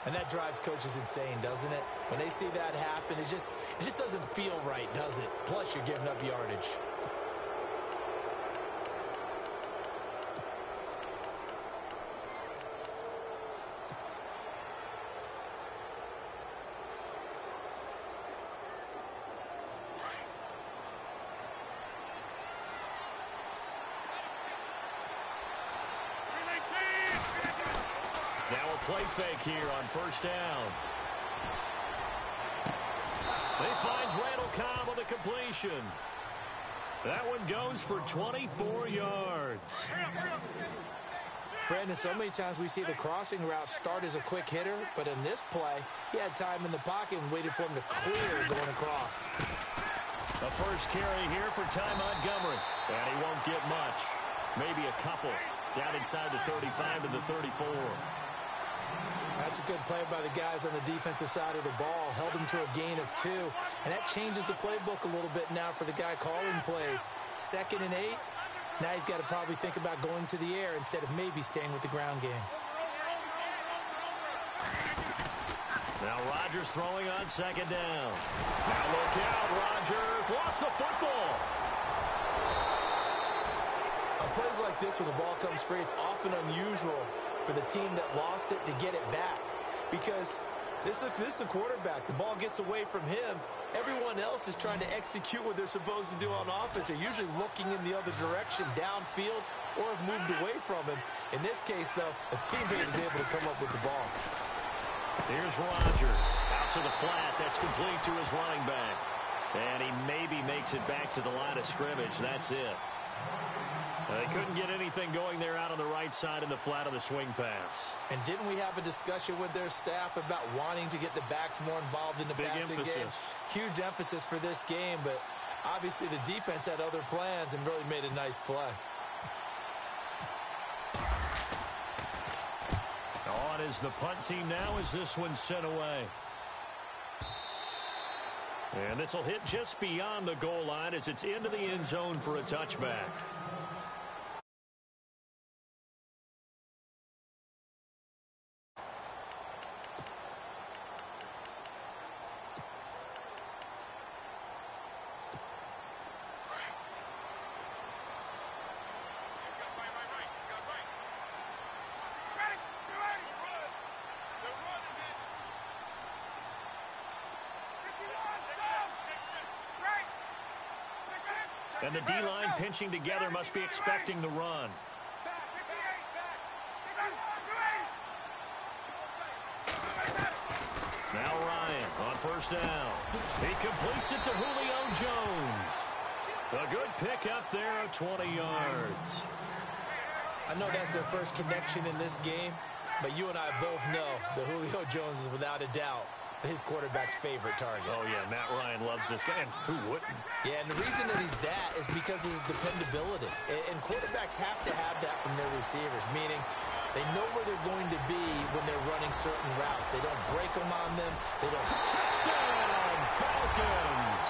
And that drives coaches insane, doesn't it? When they see that happen, it just doesn't feel right, does it? Plus, you're giving up yardage. Now a play fake here on first down. He finds Randall Cobb on the completion. That one goes for 24 yards. Brandon, so many times we see the crossing route start as a quick hitter, but in this play, he had time in the pocket and waited for him to clear going across. The first carry here for Ty Montgomery. And he won't get much. Maybe a couple. Down inside the 35 to the 34. That's a good play by the guys on the defensive side of the ball. Held him to a gain of 2. And that changes the playbook a little bit now for the guy calling plays. 2nd and 8. Now he's got to probably think about going to the air instead of maybe staying with the ground game. Now Rodgers throwing on 2nd down. Now look out, Rodgers lost the football. On plays like this when the ball comes free, it's often unusual for the team that lost it to get it back. Because this is the quarterback. The ball gets away from him. Everyone else is trying to execute what they're supposed to do on offense. They're usually looking in the other direction, downfield, or have moved away from him. In this case, though, a teammate is able to come up with the ball. Here's Rodgers out to the flat. That's complete to his running back. And he maybe makes it back to the line of scrimmage. That's it. They couldn't get anything going there out on the right side in the flat of the swing pass. And didn't we have a discussion with their staff about wanting to get the backs more involved in the passing game? Huge emphasis for this game, but obviously the defense had other plans and really made a nice play. On is the punt team now as this one's sent away. And this will hit just beyond the goal line as it's into the end zone for a touchback. And the D-line pinching together must be expecting the run. Now Ryan on first down. He completes it to Julio Jones. A good pickup there of 20 yards. I know that's their first connection in this game, but you and I both know that Julio Jones is without a doubt his quarterback's favorite target. Oh, yeah, Matt Ryan loves this guy, and who wouldn't? Yeah, and the reason that he's that is because of his dependability. And quarterbacks have to have that from their receivers, meaning they know where they're going to be when they're running certain routes. They don't break them on them. They don't. Touchdown, Falcons!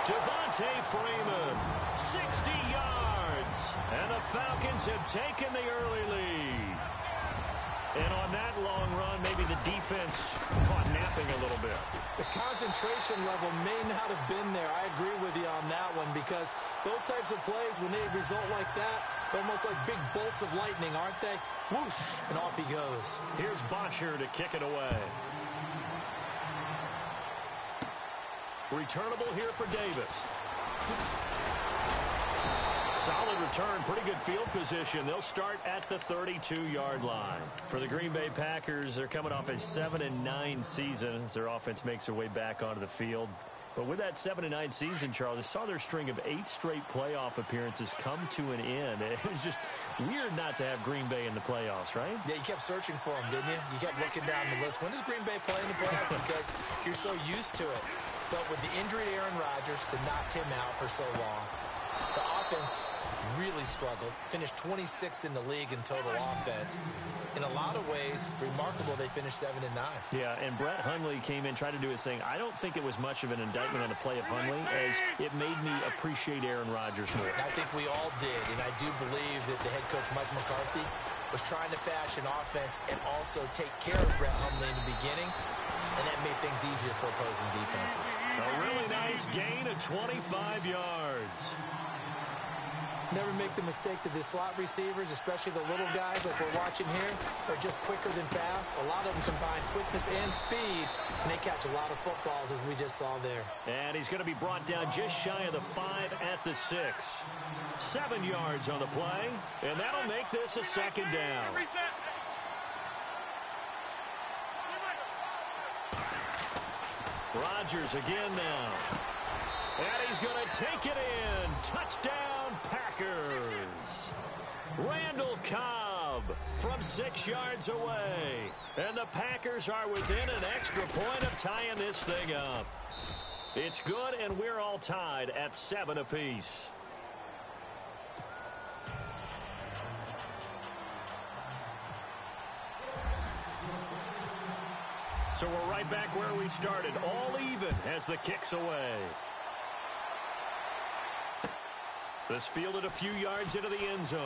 Devontae Freeman, 60 yards, and the Falcons have taken the early lead. And on that long run, maybe the defense caught napping a little bit. The concentration level may not have been there. I agree with you on that one because those types of plays, when they result like that, they're almost like big bolts of lightning, aren't they? Whoosh, and off he goes. Here's Bosher to kick it away. Returnable here for Davis. Solid return, pretty good field position. They'll start at the 32-yard line. For the Green Bay Packers, they're coming off a 7-9 season as their offense makes their way back onto the field. But with that 7-9 season, Charles, they saw their string of 8 straight playoff appearances come to an end. It was just weird not to have Green Bay in the playoffs, right? Yeah, you kept searching for them, didn't you? You kept looking down the list. When does Green Bay play in the playoffs? Because you're so used to it. But with the injury to Aaron Rodgers that knocked him out for so long, the offense really struggled, finished 26th in the league in total offense. In a lot of ways, remarkable they finished 7-9. Yeah, and Brett Hundley came in, tried to do his thing. I don't think it was much of an indictment on the play of Hundley, as it made me appreciate Aaron Rodgers more. I think we all did, and I do believe that the head coach, Mike McCarthy, was trying to fashion offense and also take care of Brett Hundley in the beginning, and that made things easier for opposing defenses. A really nice gain of 25 yards. Never make the mistake that the slot receivers, especially the little guys like we're watching here, are just quicker than fast. A lot of them combine quickness and speed, and they catch a lot of footballs, as we just saw there. And he's going to be brought down just shy of the 5 at the 6. 7 yards on the play, and that'll make this a second down. Rodgers again now. And he's going to take it in. Touchdown, Packers. Randall Cobb from 6 yards away. And the Packers are within an extra point of tying this thing up. It's good, and we're all tied at 7 apiece. So we're right back where we started, all even as the kick's away. This fielded a few yards into the end zone.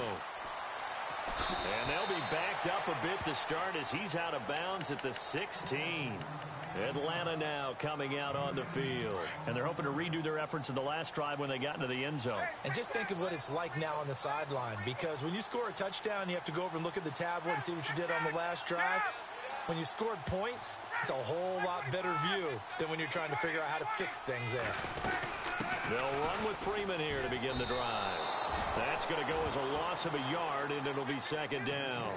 And they'll be backed up a bit to start as he's out of bounds at the 16. Atlanta now coming out on the field. And they're hoping to redo their efforts in the last drive when they got into the end zone. And just think of what it's like now on the sideline, because when you score a touchdown, you have to go over and look at the tablet and see what you did on the last drive. When you scored points, it's a whole lot better view than when you're trying to figure out how to fix things there. They'll run with Freeman here to begin the drive. That's going to go as a loss of a yard, and it'll be second down.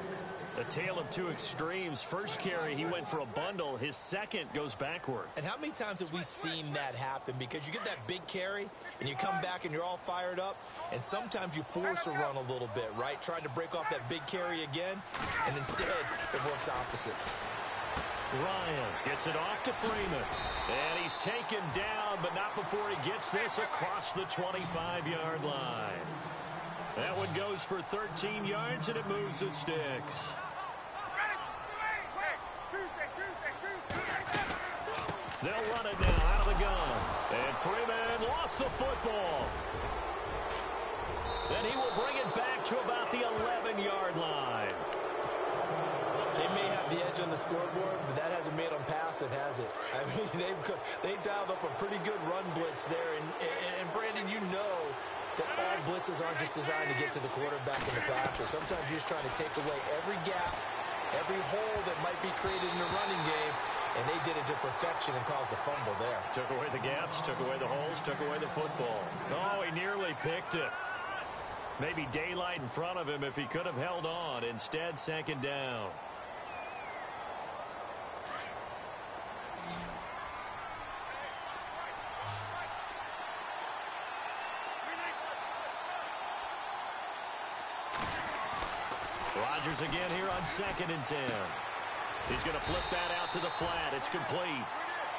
A tale of two extremes. First carry, he went for a bundle. His second goes backward. And how many times have we seen that happen? Because you get that big carry, and you come back and you're all fired up, and sometimes you force a run a little bit, right? Trying to break off that big carry again, and instead it works opposite. Ryan gets it off to Freeman. And he's taken down, but not before he gets this across the 25-yard line. That one goes for 13 yards, and it moves the sticks. They'll run it now out of the gun. And Freeman lost the football. And he will bring it back to about the 11-yard line. They may have the edge on the scoreboard, but that hasn't made them passive, has it? I mean, they dialed up a pretty good run blitz there. And Brandon, you know that all blitzes aren't just designed to get to the quarterback and the passer. Sometimes you're just trying to take away every gap, every hole that might be created in the running game, and they did it to perfection and caused a fumble there. Took away the gaps, took away the holes, took away the football. Oh, he nearly picked it. Maybe daylight in front of him if he could have held on. Instead, second down. Rodgers again here on 2nd and 10. He's going to flip that out to the flat. It's complete.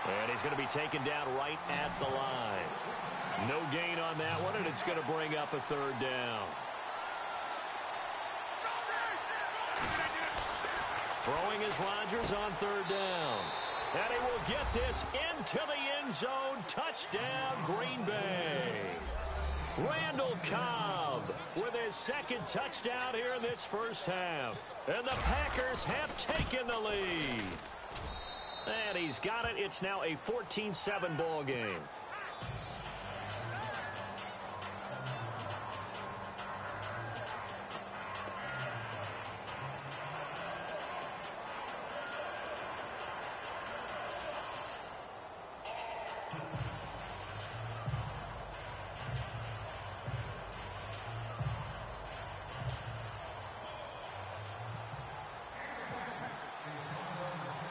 And he's going to be taken down right at the line. No gain on that one, and it's going to bring up a third down. Throwing is Rodgers on third down. And he will get this into the end zone. Touchdown, Green Bay. Randall Cobb with his second touchdown here in this first half. And the Packers have taken the lead. And he's got it. It's now a 14-7 ball game.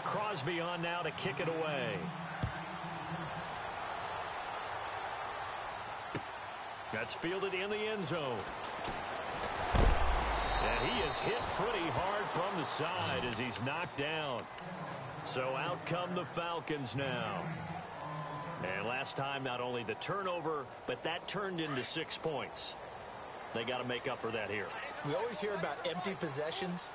Crosby on now to kick it away. That's fielded in the end zone. And he is hit pretty hard from the side as he's knocked down. So out come the Falcons now. And last time, not only the turnover, but that turned into 6 points. They got to make up for that here. We always hear about empty possessions,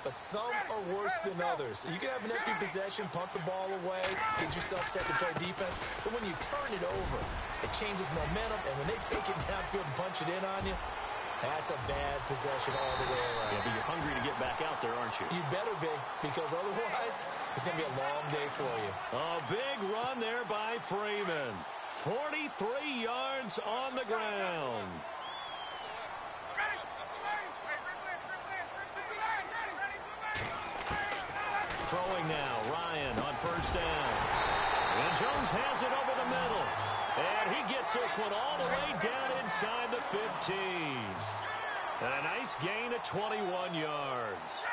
but some are worse than others. You can have an empty possession, punt the ball away, get yourself set to play defense, but when you turn it over, it changes momentum, and when they take it downfield and punch it in on you, that's a bad possession all the way around. Yeah, but you're hungry to get back out there, aren't you? You better be, because otherwise, it's going to be a long day for you. A big run there by Freeman. 43 yards on the ground. Throwing now, Ryan on first down. And Jones has it over the middle. And he gets this one all the way down inside the 15. And a nice gain of 21 yards.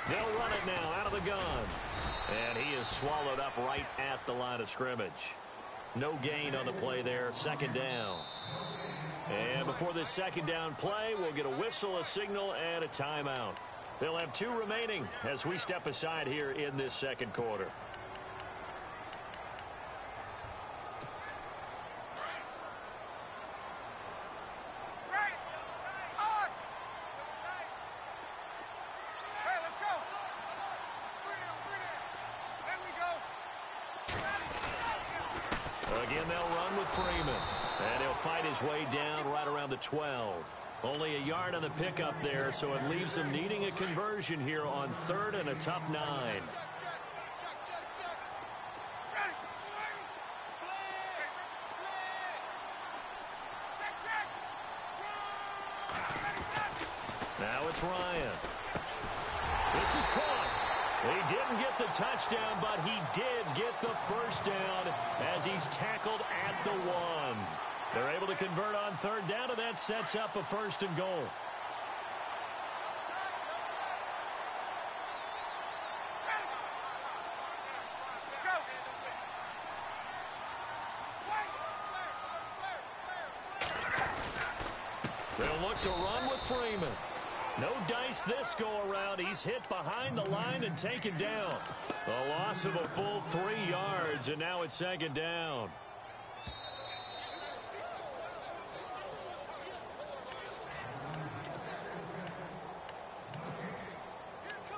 They'll run it now out of the gun. And he is swallowed up right at the line of scrimmage. No gain on the play there. Second down. And before this second down play, we'll get a whistle, a signal, and a timeout. They'll have 2 remaining as we step aside here in this second quarter. Again, they'll run with Freeman. And he'll fight his way down right around the 12. Only a yard on the pickup there, so it leaves them needing a conversion here on 3rd and a tough 9. Now it's Ryan. This is caught. He didn't get the touchdown, but he did get the first down as he's tackled at the 1. They're able to convert on 3rd down, and that sets up a 1st and goal. They'll look to run with Freeman. No dice this go-around. He's hit behind the line and taken down. A loss of a full 3 yards, and now it's 2nd down.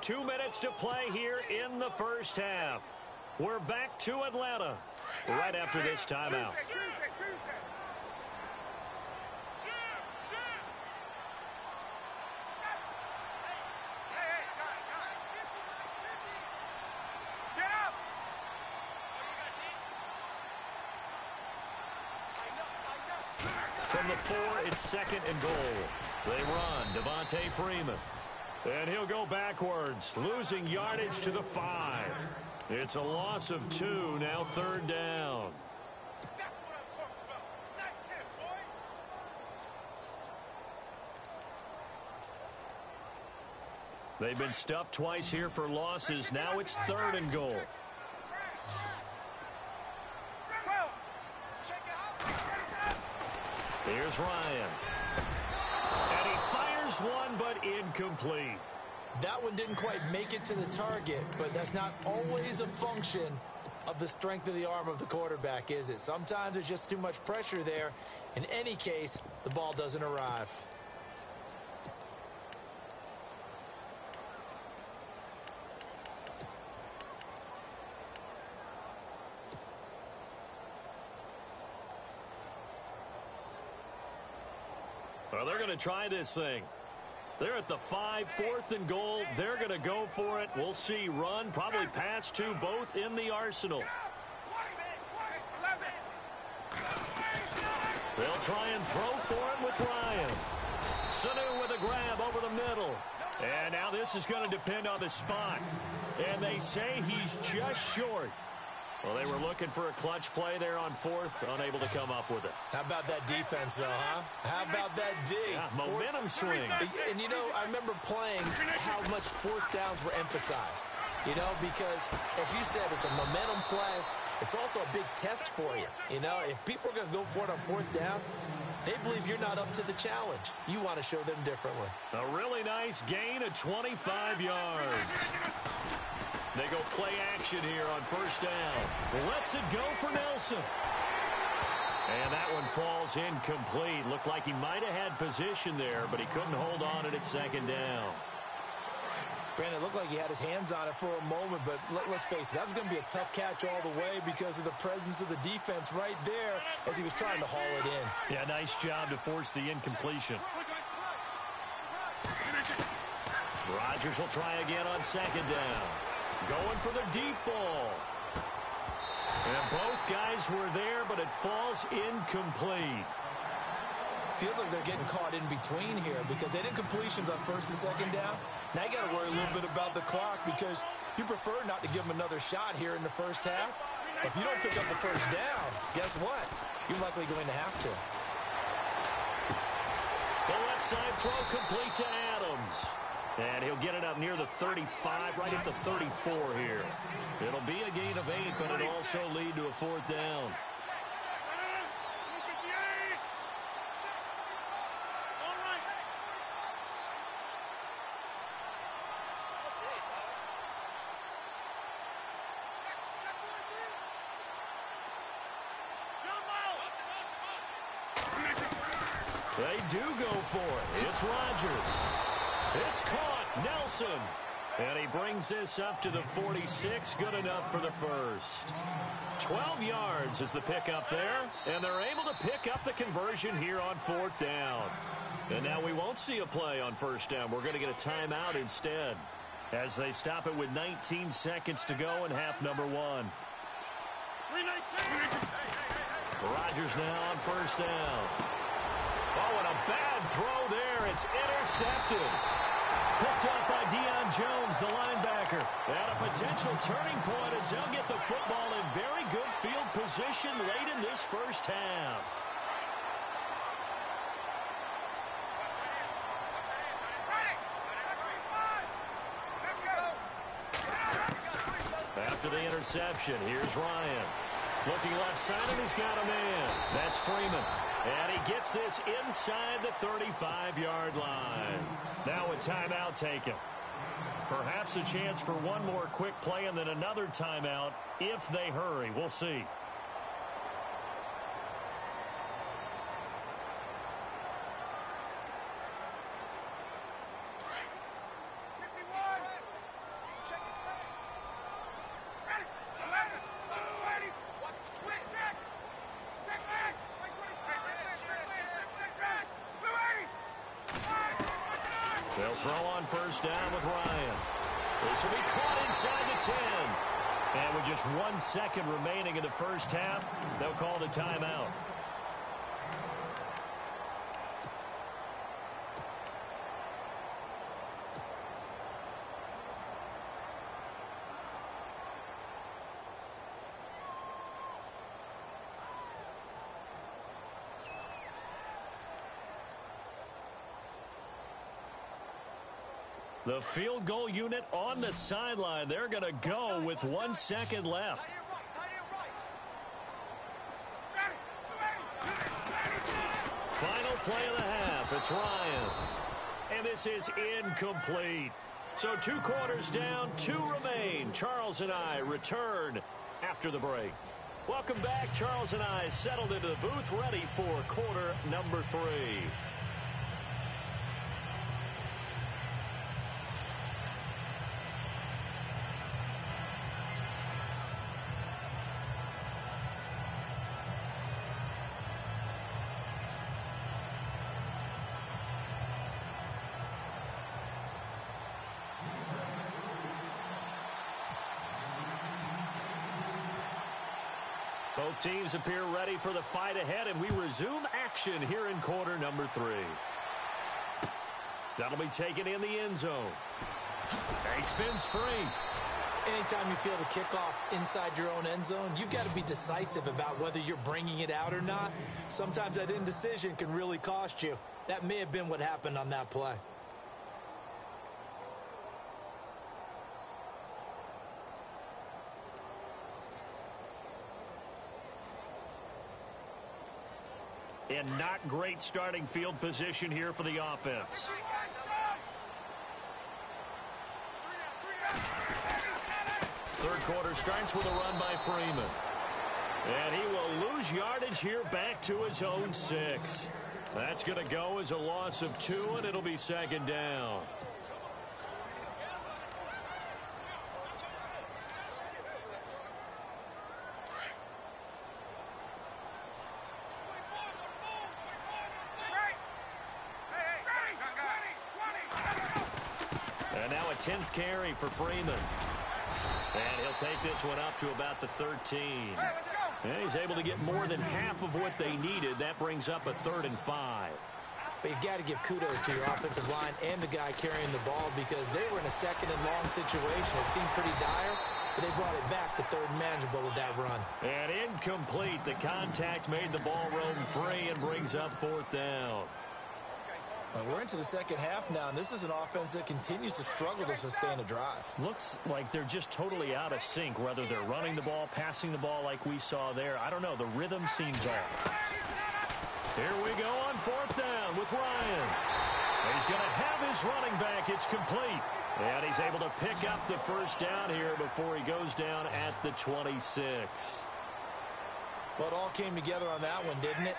Two minutes to play here in the first half. We're back to Atlanta right after this timeout. From the 4, it's 2nd and goal. They run, Devontae Freeman. And he'll go backwards, losing yardage to the 5. It's a loss of 2, now 3rd down. They've been stuffed twice here for losses. Now it's 3rd and goal. Here's Ryan. And he fires one, but incomplete. That one didn't quite make it to the target, but that's not always a function of the strength of the arm of the quarterback, is it? Sometimes there's just too much pressure there. In any case, the ball doesn't arrive. Well, they're going to try this thing. They're at the 5, 4th and goal. They're going to go for it. We'll see. Run, probably pass to both in the arsenal. They'll try and throw for it with Ryan. Sanu with a grab over the middle. And now this is going to depend on the spot. And they say he's just short. Well, they were looking for a clutch play there on 4th, unable to come up with it. How about that defense, though, huh? How about that D? Yeah, momentum swing. And, you know, I remember playing how much 4th downs were emphasized. You know, because, as you said, it's a momentum play. It's also a big test for you. You know, if people are going to go for it on 4th down, They believe you're not up to the challenge. You want to show them differently. A really nice gain of 25 yards. They go play action here on first down. Lets it go for Nelson. And that one falls incomplete. Looked like he might have had position there, but he couldn't hold on it at second down. Brandon, it looked like he had his hands on it for a moment, but let's face it, that was going to be a tough catch all the way because of the presence of the defense right there as he was trying to haul it in. Yeah, nice job to force the incompletion. Rodgers will try again on second down. Going for the deep ball. And both guys were there, but it falls incomplete. Feels like they're getting caught in between here because they did completions on first and second down. Now you got to worry a little bit about the clock because you prefer not to give them another shot here in the first half. If you don't pick up the first down, guess what? You're likely going to have to. The left side throw complete to Adams. And he'll get it up near the 35, right at the 34 here. It'll be a gain of 8, but it'll also lead to a fourth down. They do go for it. It's Rodgers. It's caught. Nelson. And he brings this up to the 46. Good enough for the first. 12 yards is the pickup there. And they're able to pick up the conversion here on fourth down. And now we won't see a play on first down. We're going to get a timeout instead as they stop it with 19 seconds to go in half number one. Rodgers now on first down. Oh, and a bad throw there. It's intercepted. Picked up by Deion Jones, the linebacker. And a potential turning point as they'll get the football in very good field position late in this first half. After the interception, here's Ryan. Looking left side, and he's got a man. That's Freeman. And he gets this inside the 35-yard line. Now a timeout taken. Perhaps a chance for one more quick play and then another timeout if they hurry. We'll see. They'll throw on first down with Ryan. This will be caught inside the 10. And with just 1 second remaining in the first half, they'll call the timeout. The field goal unit on the sideline. They're going to go with 1 second left. Final play of the half. It's Ryan. And this is incomplete. So 2 quarters down, 2 remain. Charles and I return after the break. Welcome back. Charles and I settled into the booth ready for quarter number 3. Both teams appear ready for the fight ahead, and we resume action here in quarter number 3. That'll be taken in the end zone. He spins free. Anytime you feel the kickoff inside your own end zone, you've got to be decisive about whether you're bringing it out or not. Sometimes that indecision can really cost you. That may have been what happened on that play. And not great starting field position here for the offense. Third quarter starts with a run by Freeman. And he will lose yardage here back to his own 6. That's going to go as a loss of 2, and it'll be second down. And now a 10th carry for Freeman. And he'll take this one up to about the 13. And he's able to get more than half of what they needed. That brings up a 3rd and 5. But you got to give kudos to your offensive line and the guy carrying the ball because they were in a second and long situation. It seemed pretty dire, but they brought it back to 3rd and manageable with that run. And incomplete. The contact made the ball roam free and brings up 4th down. We're into the second half now, and this is an offense that continues to struggle to sustain a drive. Looks like they're just totally out of sync, whether they're running the ball, passing the ball like we saw there. I don't know. The rhythm seems off. Here we go on 4th down with Ryan. He's going to have his running back. It's complete. And he's able to pick up the first down here before he goes down at the 26. Well, it all came together on that one, didn't it?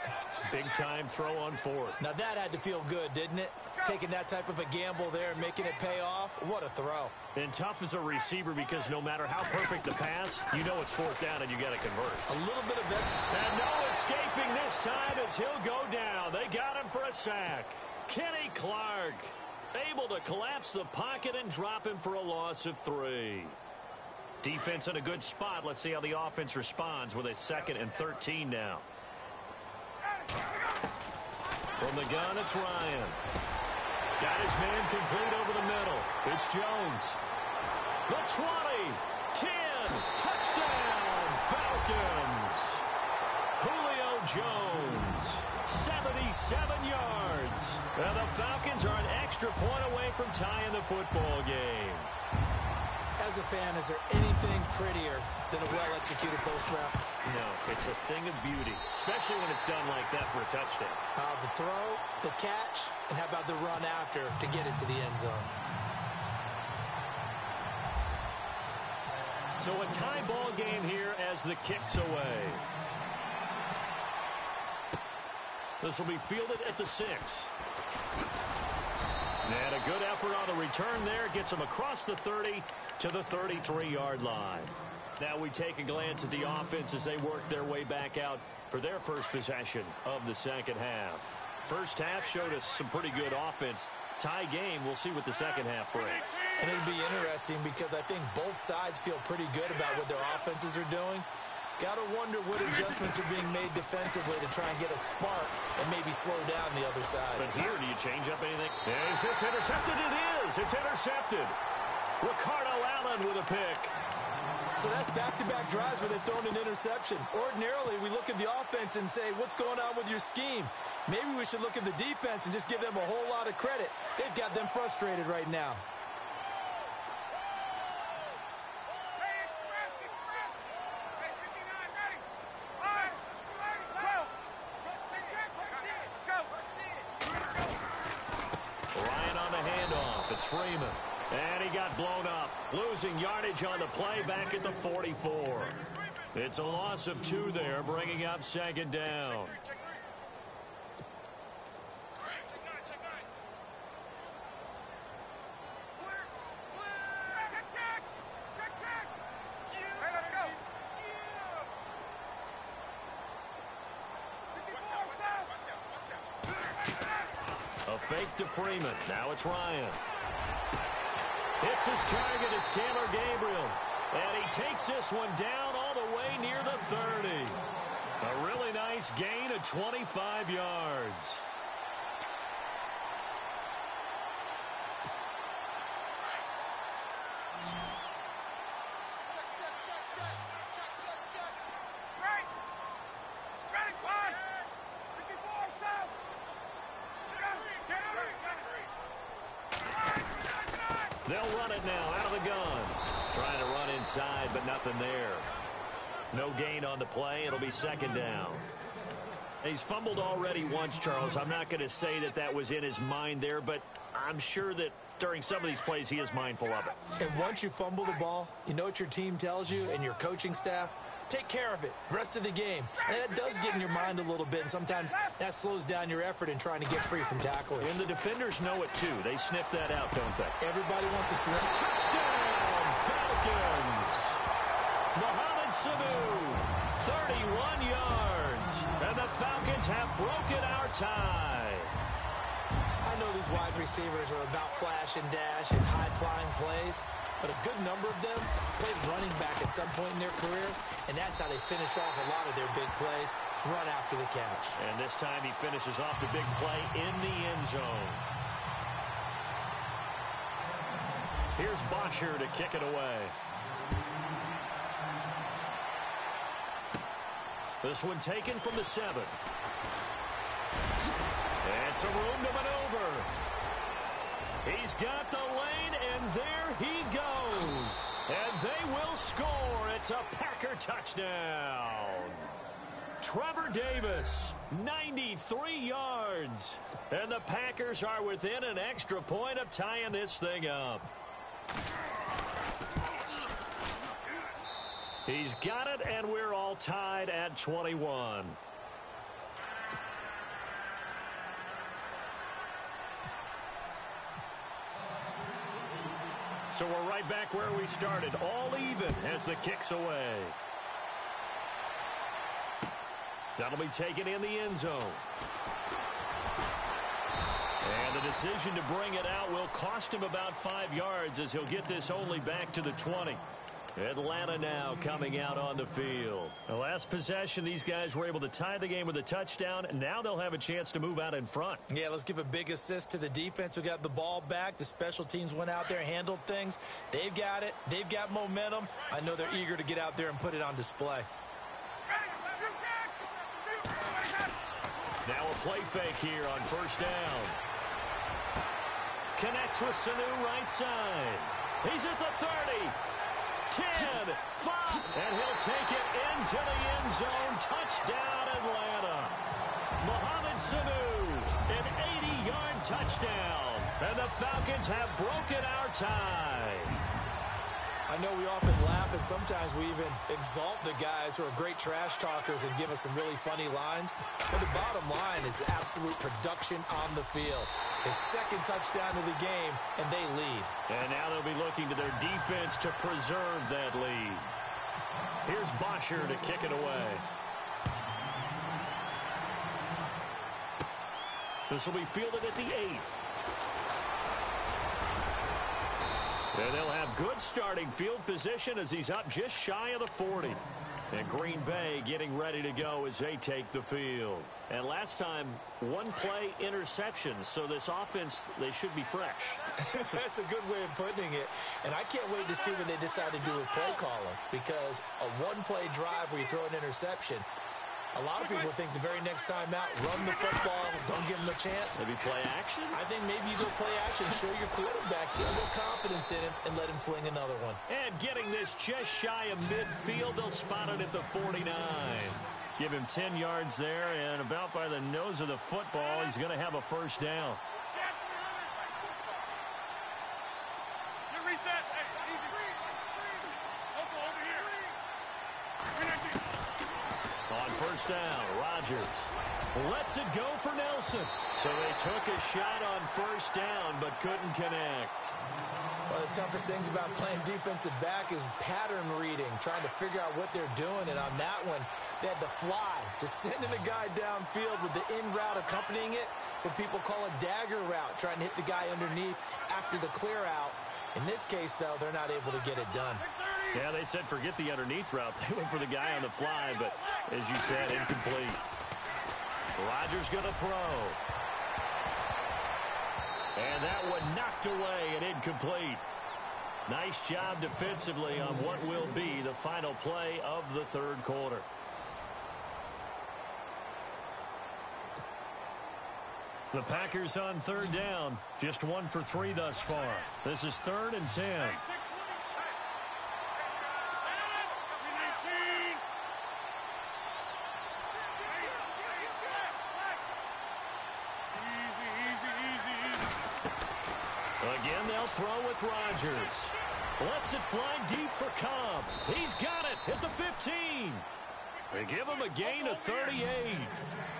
Big-time throw on 4th. Now, that had to feel good, didn't it? Taking that type of a gamble there and making it pay off. What a throw. And tough as a receiver because no matter how perfect the pass, you know it's 4th down and you got to convert. A little bit of that. And no escaping this time as he'll go down. They got him for a sack. Kenny Clark able to collapse the pocket and drop him for a loss of 3. Defense in a good spot. Let's see how the offense responds with a 2nd and 13 now. From the gun, it's Ryan. Got his man complete over the middle. It's Jones. The 20, 10, touchdown, Falcons. Julio Jones, 77 yards. And the Falcons are an extra point away from tying the football game. As a fan, is there anything prettier than a well-executed post route? No, it's a thing of beauty, especially when it's done like that for a touchdown. The throw, the catch, and how about the run after to get it to the end zone? So a tie ball game here as the kick's away. This will be fielded at the 6. And a good effort on the return there. Gets them across the 30 to the 33-yard line. Now we take a glance at the offense as they work their way back out for their first possession of the second half. First half showed us some pretty good offense. Tie game, we'll see what the second half brings. And it'll be interesting because I think both sides feel pretty good about what their offenses are doing. Got to wonder what adjustments are being made defensively to try and get a spark and maybe slow down the other side. But here, do you change up anything? Is this intercepted? It is. It's intercepted. Ricardo Allen with a pick. So that's back-to-back drives where they've thrown an interception. Ordinarily, we look at the offense and say, what's going on with your scheme? Maybe we should look at the defense and just give them a whole lot of credit. They've got them frustrated right now. Ryan on the handoff. It's Freeman. And he got blown up, losing yardage on the play back at the 44. It's a loss of 2 there, bringing up second down. A fake to Freeman. Now it's Ryan. Hits his target. It's Taylor Gabriel. And he takes this one down all the way near the 30. A really nice gain of 25 yards. They'll run it now out of the gun. Trying to run inside, but nothing there. No gain on the play. It'll be second down. He's fumbled already once, Charles. I'm not going to say that that was in his mind there, but I'm sure that during some of these plays he is mindful of it. And once you fumble the ball, you know what your team tells you and your coaching staff? Take care of it rest of the game. And that does get in your mind a little bit, and sometimes that slows down your effort in trying to get free from tacklers. And the defenders know it, too. They sniff that out, don't they? Everybody wants to swim. Touchdown, Falcons! Mohamed Sanu, 31 yards. And the Falcons have broken our tie. I know these wide receivers are about flash and dash and high-flying plays, but a good number of them played running back at some point in their career, and that's how they finish off a lot of their big plays, run after the catch. And this time he finishes off the big play in the end zone. Here's Bosher to kick it away. This one taken from the 7. And some room to maneuver. He's got the lane, and there he goes. And they will score. It's a Packer touchdown. Trevor Davis, 93 yards. And the Packers are within an extra point of tying this thing up. He's got it, and we're all tied at 21. So we're right back where we started, all even as the kick's away. That'll be taken in the end zone. And the decision to bring it out will cost him about 5 yards as he'll get this only back to the 20. Atlanta now coming out on the field. The last possession, these guys were able to tie the game with a touchdown, and now they'll have a chance to move out in front. Yeah, let's give a big assist to the defense who got the ball back. The special teams went out there, handled things. They've got it. They've got momentum. I know they're eager to get out there and put it on display. Now a play fake here on first down. Connects with Sanu right side. He's at the 30. 10, 5, and he'll take it into the end zone. Touchdown, Atlanta. Mohamed Sanu, an 80-yard touchdown. And the Falcons have broken our tie. I know we often laugh, and sometimes we even exalt the guys who are great trash talkers and give us some really funny lines. But the bottom line is absolute production on the field. His second touchdown of the game, and they lead. And now they'll be looking to their defense to preserve that lead. Here's Bosher to kick it away. This will be fielded at the 8. And they'll have good starting field position as he's up just shy of the 40. And Green Bay getting ready to go as they take the field. And last time, one play interceptions. So this offense, they should be fresh. That's a good way of putting it. And I can't wait to see what they decide to do with play calling. Because a one-play drive where you throw an interception, a lot of people think the very next time out, run the football, don't give them a chance. Maybe play action? I think maybe you go play action, show your quarterback, get a little confidence in him, and let him fling another one. And getting this just shy of midfield, they'll spot it at the 49. Give him 10 yards there, and about by the nose of the football, he's going to have a first down. On first down, Rodgers lets it go for Nelson. So they took a shot on first down, but couldn't connect. One of the toughest things about playing defensive back is pattern reading, trying to figure out what they're doing. And on that one, they had the fly, just sending the guy downfield with the in route accompanying it, what people call a dagger route, trying to hit the guy underneath after the clear out. In this case, though, they're not able to get it done. Yeah, they said forget the underneath route. They went for the guy on the fly, but as you said, incomplete. Rodgers going to throw. And that one knocked away and incomplete. Nice job defensively on what will be the final play of the third quarter. The Packers on third down. Just 1 for 3 thus far. This is 3rd and 10. And they'll throw with Rodgers. Lets it fly deep for Cobb. He's got it at the 15. They give him a gain of 38.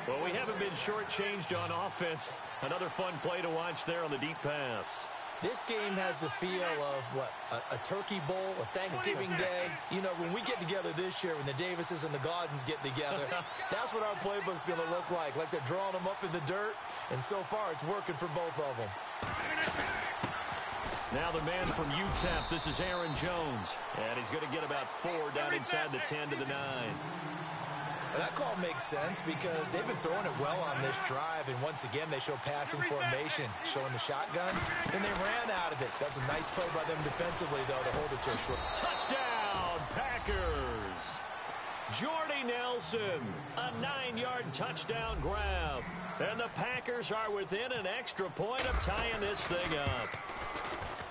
Well, we haven't been shortchanged on offense. Another fun play to watch there on the deep pass. This game has the feel of, what, a turkey bowl, a Thanksgiving day. You know, when we get together this year, when the Davises and the Gaudens get together, that's what our playbook's going to look like they're drawing them up in the dirt, and so far it's working for both of them. Now the man from UTEP, this is Aaron Jones, and he's going to get about 4 down inside the 10 to the 9. Well, that call makes sense because they've been throwing it well on this drive, and once again they show passing formation, showing the shotgun. Then they ran out of it. That's a nice play by them defensively, though, to hold it to a short. Touchdown, Packers! Jordy Nelson, a 9-yard touchdown grab. And the Packers are within an extra point of tying this thing up.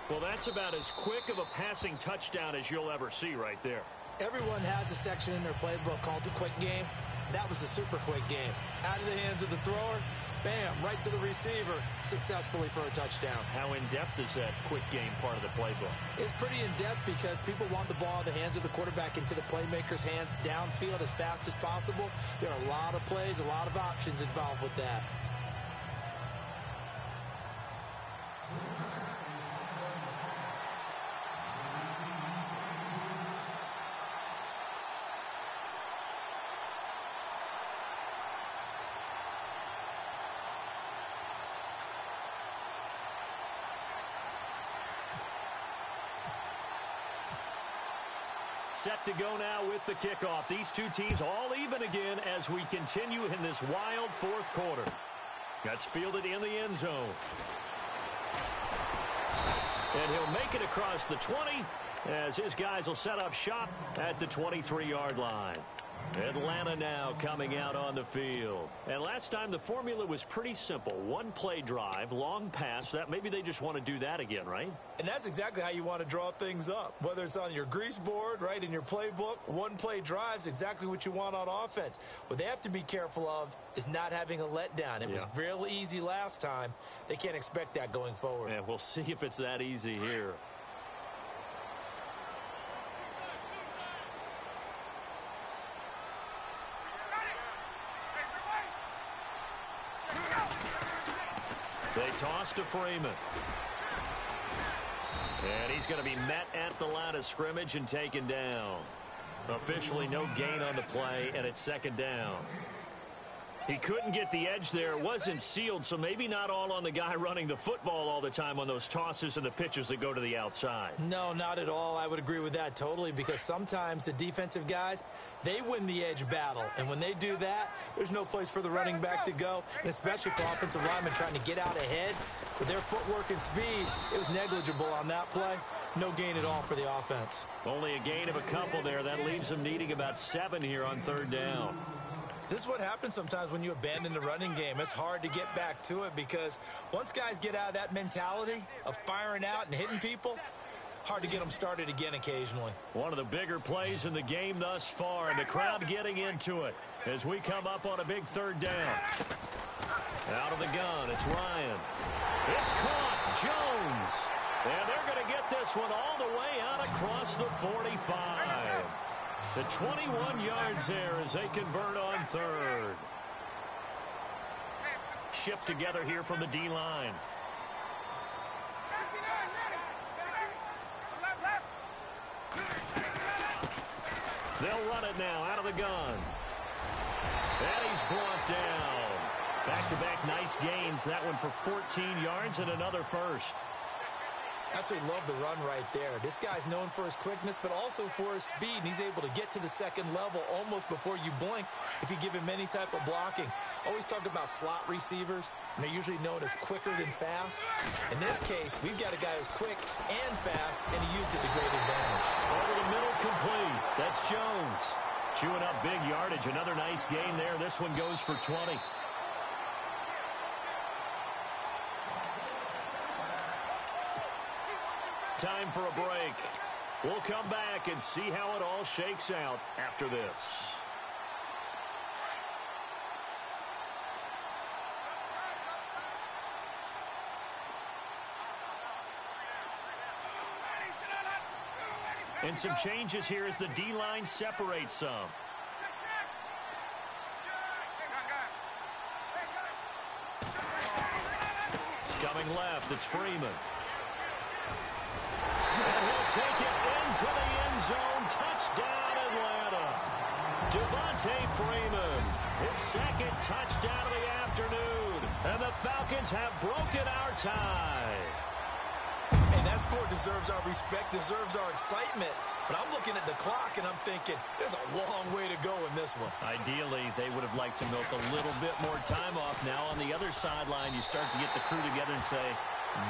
Well, that's about as quick of a passing touchdown as you'll ever see right there. Everyone has a section in their playbook called the quick game. That was the super quick game. Out of the hands of the thrower, bam, right to the receiver, successfully for a touchdown. How in-depth is that quick game part of the playbook? It's pretty in-depth because people want the ball in the hands of the quarterback into the playmaker's hands downfield as fast as possible. There are a lot of plays, a lot of options involved with that. Set to go now with the kickoff. These two teams all even again as we continue in this wild fourth quarter. That's fielded in the end zone. And he'll make it across the 20 as his guys will set up shop at the 23-yard line. Atlanta now coming out on the field. And last time the formula was pretty simple. One play drive, long pass. That maybe they just want to do that again, right? And that's exactly how you want to draw things up. Whether it's on your grease board, right, in your playbook, one play drive's exactly what you want on offense. What they have to be careful of is not having a letdown. It was real easy last time. They can't expect that going forward. Yeah, we'll see if it's that easy here. They toss to Freeman. And he's going to be met at the line of scrimmage and taken down. Officially no gain on the play, and it's second down. He couldn't get the edge there. It wasn't sealed, so maybe not all on the guy running the football all the time on those tosses and the pitches that go to the outside. No, not at all. I would agree with that totally because sometimes the defensive guys, they win the edge battle. And when they do that, there's no place for the running back to go, and especially for offensive linemen trying to get out ahead. With their footwork and speed, it was negligible on that play. No gain at all for the offense. Only a gain of a couple there. That leaves them needing about 7 here on third down. This is what happens sometimes when you abandon the running game. It's hard to get back to it because once guys get out of that mentality of firing out and hitting people, hard to get them started again occasionally. One of the bigger plays in the game thus far, and the crowd getting into it as we come up on a big third down. Out of the gun, it's Ryan. It's caught, Jones. And they're going to get this one all the way out across the 45. The 21 yards there as they convert on third. Shift together here from the D-line. They'll run it now out of the gun. And he's brought down. Back-to-back nice gains. That one for 14 yards and another first. Absolutely love the run right there. This guy's known for his quickness, but also for his speed. And he's able to get to the second level almost before you blink if you give him any type of blocking. Always talk about slot receivers, and they're usually known as quicker than fast. In this case, we've got a guy who's quick and fast, and he used it to great advantage. Over the middle, complete. That's Jones. Chewing up big yardage. Another nice gain there. This one goes for 20. Time for a break. We'll come back and see how it all shakes out after this. And some changes here as the D-line separates some. Coming left, it's Freeman. And he'll take it into the end zone. Touchdown, Atlanta. Devontae Freeman, his second touchdown of the afternoon. And the Falcons have broken our tie. And that score deserves our respect, deserves our excitement. But I'm looking at the clock, and I'm thinking there's a long way to go in this one. Ideally, they would have liked to milk a little bit more time off. Now on the other sideline, you start to get the crew together and say,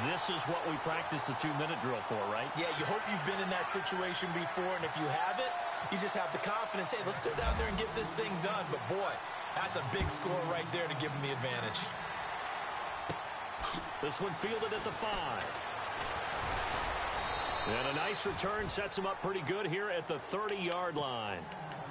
this is what we practiced the 2-minute drill for, right? Yeah, you hope you've been in that situation before, and if you haven't, you just have the confidence, hey, let's go down there and get this thing done. But, boy, that's a big score right there to give them the advantage. This one fielded at the 5. And a nice return sets him up pretty good here at the 30-yard line.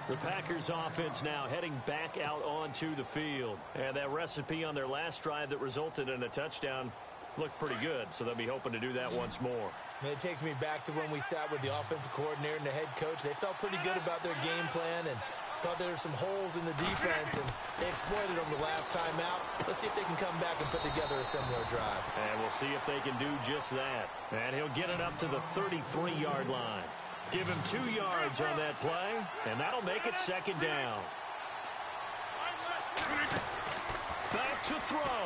The Packers offense now heading back out onto the field. And that recipe on their last drive that resulted in a touchdown looked pretty good, so they'll be hoping to do that once more. It takes me back to when we sat with the offensive coordinator and the head coach. They felt pretty good about their game plan and thought there were some holes in the defense, and they exploited them the last time out. Let's see if they can come back and put together a similar drive. And we'll see if they can do just that. And he'll get it up to the 33-yard line. Give him 2 yards on that play, and that'll make it second down. Back to throw.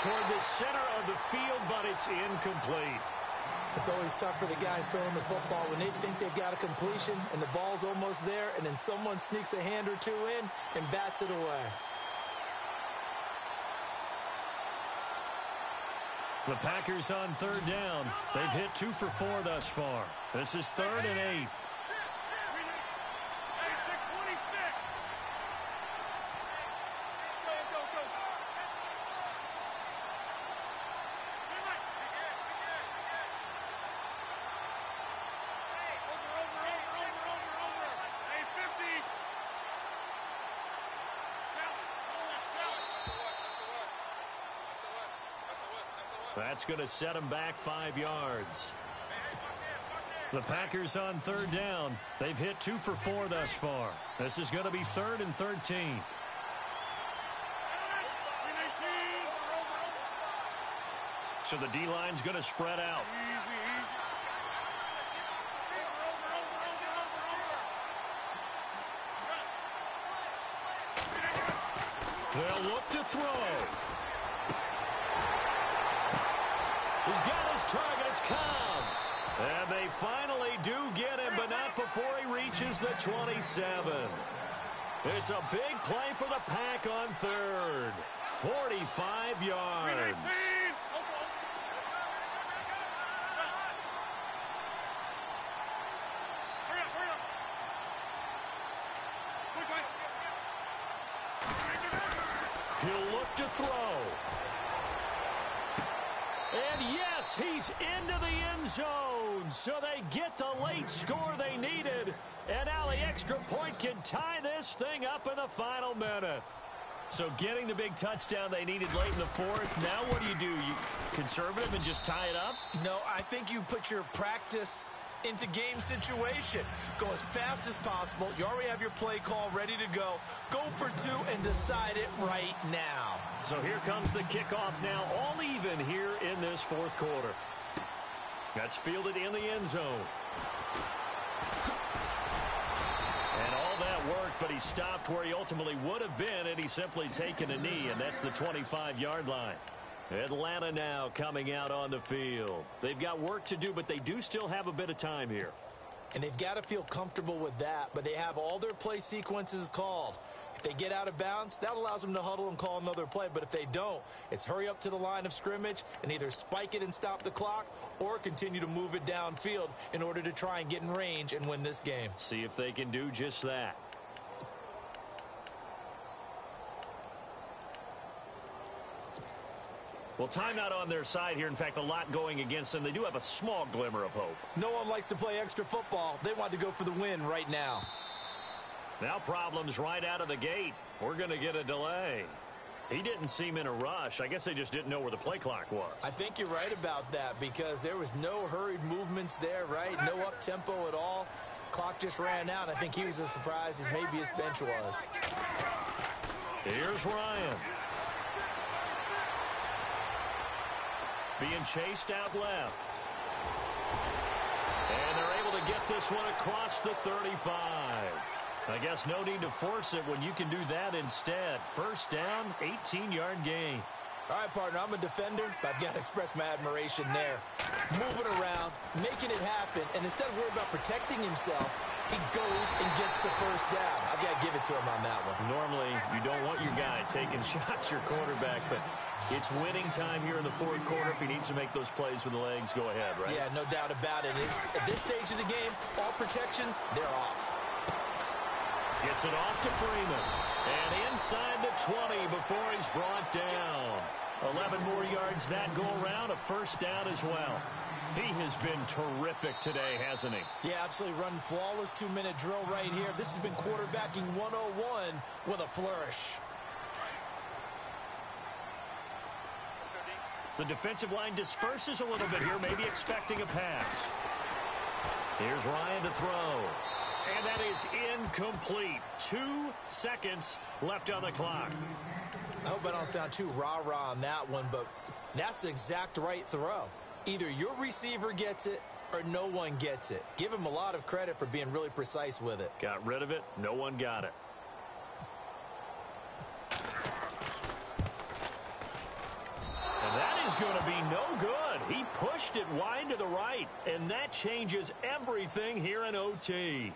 Toward the center of the field, but it's incomplete. It's always tough for the guys throwing the football when they think they've got a completion and the ball's almost there, and then someone sneaks a hand or two in and bats it away. The Packers on third down. They've hit 2 for 4 thus far. This is 3rd and 8. That's going to set them back 5 yards. The Packers on third down. They've hit 2 for 4 thus far. This is going to be 3rd and 13. So the D-line's going to spread out. They'll look to throw. He's got his target. It's Cobb. And they finally do get him, but not before he reaches the 27. It's a big play for the Pack on third. 45 yards. He'll look to throw. And yes, he's into the end zone. So they get the late score they needed. And now the extra point can tie this thing up in the final minute. So getting the big touchdown they needed late in the fourth. Now what do? You conservative and just tie it up? No, I think you put your practice into game situation. Go as fast as possible. You already have your play call ready to go. Go for 2 and decide it right now. So here comes the kickoff now, all even here in this fourth quarter. That's fielded in the end zone. And all that worked, but he stopped where he ultimately would have been, and he's simply taken a knee, and that's the 25-yard line. Atlanta now coming out on the field. They've got work to do, but they do still have a bit of time here. And they've got to feel comfortable with that, but they have all their play sequences called. If they get out of bounds, that allows them to huddle and call another play. But if they don't, it's hurry up to the line of scrimmage and either spike it and stop the clock or continue to move it downfield in order to try and get in range and win this game. See if they can do just that. Well, timeout on their side here. In fact, a lot going against them. They do have a small glimmer of hope. No one likes to play extra football. They want to go for the win right now. Now problems right out of the gate. We're going to get a delay. He didn't seem in a rush. I guess they just didn't know where the play clock was. I think you're right about that because there was no hurried movements there, right? No up-tempo at all. Clock just ran out. I think he was as surprised as maybe his bench was. Here's Ryan. Being chased out left. And they're able to get this one across the 35. I guess no need to force it when you can do that instead. First down, 18-yard gain. All right, partner, I'm a defender, but I've got to express my admiration there. Moving around, making it happen, and instead of worrying about protecting himself, he goes and gets the first down. I've got to give it to him on that one. Normally, you don't want your guy taking shots, your quarterback, but it's winning time here in the fourth quarter. If he needs to make those plays with the legs, go ahead, right? Yeah, no doubt about it. At this stage of the game, all protections, they're off. Gets it off to Freeman. And inside the 20 before he's brought down. 11 more yards that go around. A first down as well. He has been terrific today, hasn't he? Yeah, absolutely. Running flawless 2-minute drill right here. This has been quarterbacking 101 with a flourish. The defensive line disperses a little bit here, maybe expecting a pass. Here's Ryan to throw. And that is incomplete. 2 seconds left on the clock. I hope I don't sound too rah-rah on that one, but that's the exact right throw. Either your receiver gets it or no one gets it. Give him a lot of credit for being really precise with it. Got rid of it. No one got it. And that is going to be no good. He pushed it wide to the right, and that changes everything here in OT.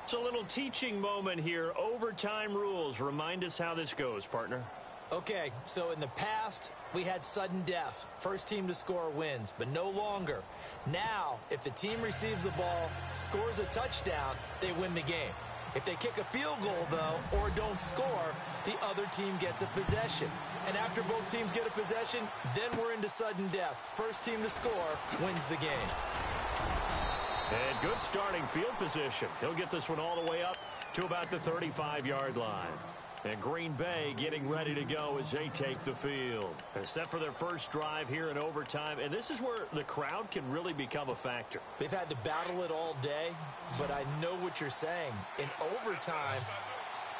It's a little teaching moment here. Overtime rules. Remind us how this goes, partner. Okay, so in the past, we had sudden death. First team to score wins, but no longer. Now, if the team receives the ball, scores a touchdown, they win the game. If they kick a field goal, though, or don't score, the other team gets a possession. And after both teams get a possession, then we're into sudden death. First team to score wins the game. And good starting field position. He'll get this one all the way up to about the 35-yard line. And Green Bay getting ready to go as they take the field. Set for their first drive here in overtime. And this is where the crowd can really become a factor. They've had to battle it all day, but I know what you're saying. In overtime,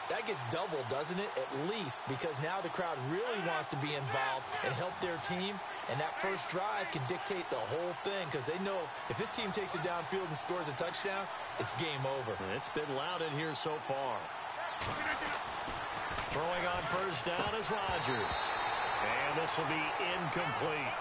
that gets doubled, doesn't it? At least, because now the crowd really wants to be involved and help their team. And that first drive can dictate the whole thing because they know if this team takes it downfield and scores a touchdown, it's game over. And it's been loud in here so far. Throwing on first down is Rodgers. And this will be incomplete.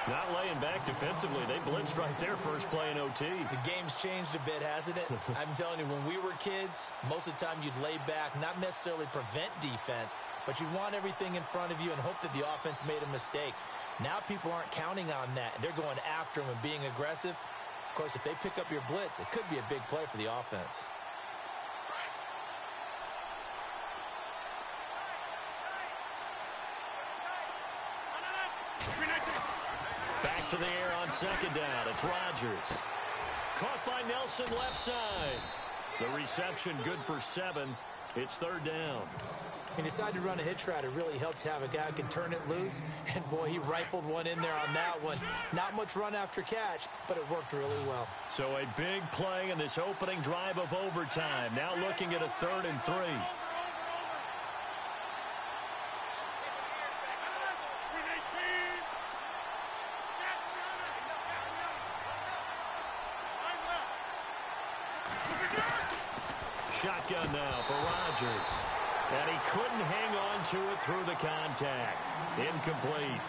Not laying back defensively. They blitzed right there first play in OT. The game's changed a bit, hasn't it? I'm telling you, when we were kids, most of the time you'd lay back, not necessarily prevent defense, but you'd want everything in front of you and hope that the offense made a mistake. Now people aren't counting on that. They're going after them and being aggressive. Of course, if they pick up your blitz, it could be a big play for the offense. Back to the air on second down. It's Rodgers. Caught by Nelson left side. The reception good for 7. It's third down. He decided to run a hitch route. It really helped to have a guy who can turn it loose. And, boy, he rifled one in there on that one. Not much run after catch, but it worked really well. So a big play in this opening drive of overtime. Now looking at a 3rd and 3. Shotgun now for Rodgers. And he couldn't hang on to it through the contact. Incomplete.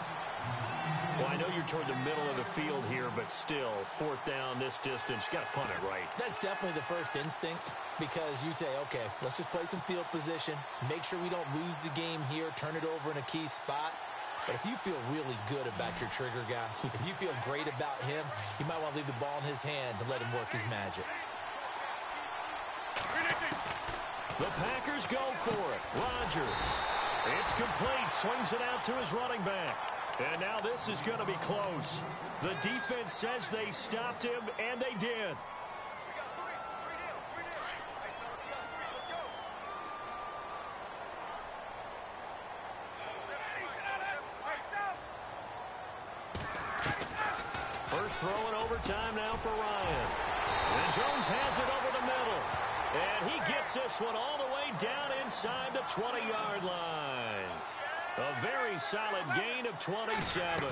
Well, I know you're toward the middle of the field here, but still, 4th down this distance. You got to punt it right. That's definitely the first instinct because you say, okay, let's just play some field position, make sure we don't lose the game here, turn it over in a key spot. But if you feel really good about your trigger guy, if you feel great about him, you might want to leave the ball in his hands and let him work his magic. The Packers go for it. Rodgers. It's complete. Swings it out to his running back. And now this is going to be close. The defense says they stopped him, and they did. First throw in overtime now for Ryan. And Jones has it over the middle. And he gets this one all the way down inside the 20-yard line. A very solid gain of 27.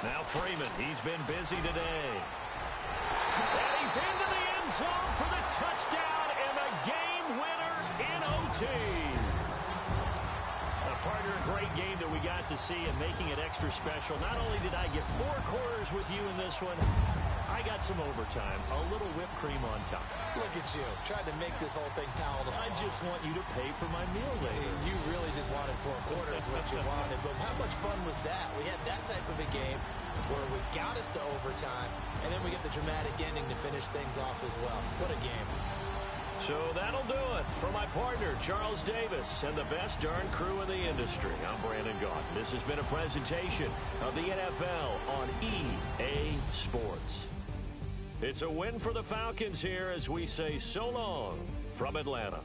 Now Freeman, he's been busy today. And he's into the end zone for the touchdown and the game winner in OT. Partner, a great game that we got to see and making it extra special. Not only did I get 4 quarters with you in this one, I got some overtime, a little whipped cream on top. Look at you, trying to make this whole thing palatable. I just want you to pay for my meal later. You really just wanted 4 quarters, what you wanted. But how much fun was that? We had that type of a game where we got us to overtime, and then we get the dramatic ending to finish things off as well. What a game. So that'll do it for my partner, Charles Davis, and the best darn crew in the industry. I'm Brandon Gault. This has been a presentation of the NFL on EA Sports. It's a win for the Falcons here as we say so long from Atlanta.